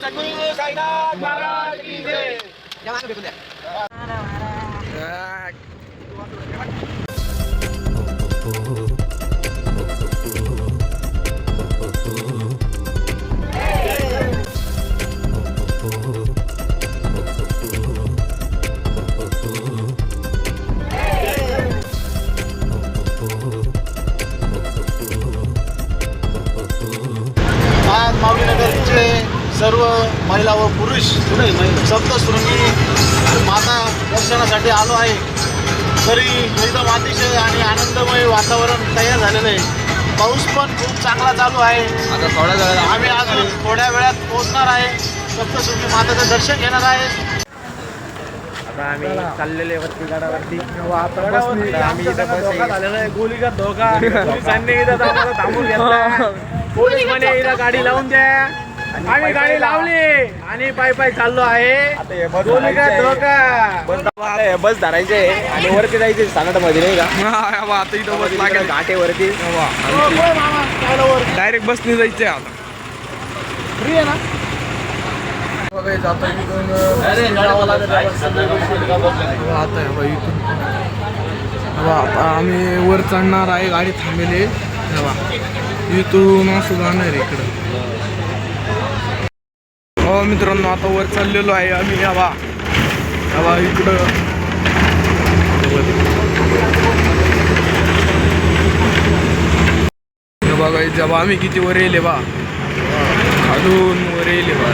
सद्गुरु साईनाथ महाराज की जय. आज माऊलीनगरचे सर्व महिला व पुरुष सप्तशृंगी माता दर्शनासाठी आलो आहे. तरी एकदम अतिशय आणि आनंदमय वातावरण तयार झालेलं आहे. पाऊस पण खूप चांगला चालू आहे. आम्ही अजून थोड्या वेळात पोहोचणार आहे. सप्तशृंगी माताचं दर्शन घेणार आहे. आता आम्ही चाललेले वरती गडावरती. आम्ही इथं झालेला आहे. गोलीचा धोका पोलिसांनी इथं आम्हाला थांबून घेतला. पोलीस म्हणे इथं गाडी लावून द्या. आम्ही गाडी लावली आणि पायी पायी चाललो आहे. गोलीचा धोका बस धरायचे आणि वरती जायचे सांगटामध्ये नाही का. आता इथं बस लागेल घाटेवरती डायरेक्ट बसने जायचे. आता फ्री आहे ना. आता आम्ही वर चढणार आहे. गाडी थांबेली इथून असं जाणार आहे इकडं. हो मित्रांनो, आता वर चाललेलो आहे आम्ही. हवा इकडं बघा. जेव्हा आम्ही किती वर येले बा, खालून वर येले बा.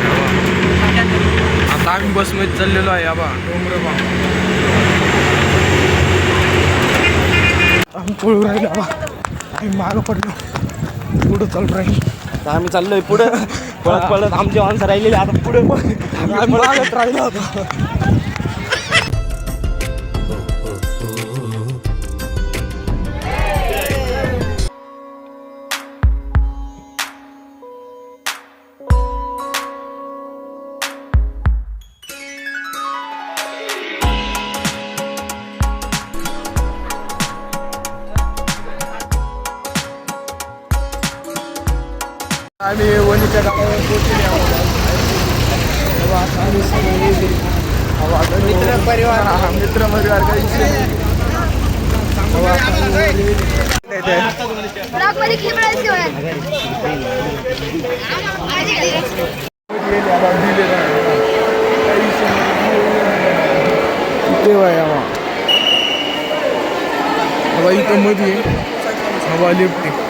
आता आम्ही बसमध्ये चाललेलो आहे. बा डोंगर बा आम्ही पळू राहिलो. बा आम्ही मागं पडलो. पुढं चालू राहील. आता आम्ही चाललोय पुढं. पळत पळत आमचे माणसं राहिलेले. आता पुढे आम्ही मागत राहिलो होतो. आम्ही वणीच्या गावावर पोहोचले. मित्र परिवार हवा इथं मध्ये हवा लिफ्टिंग.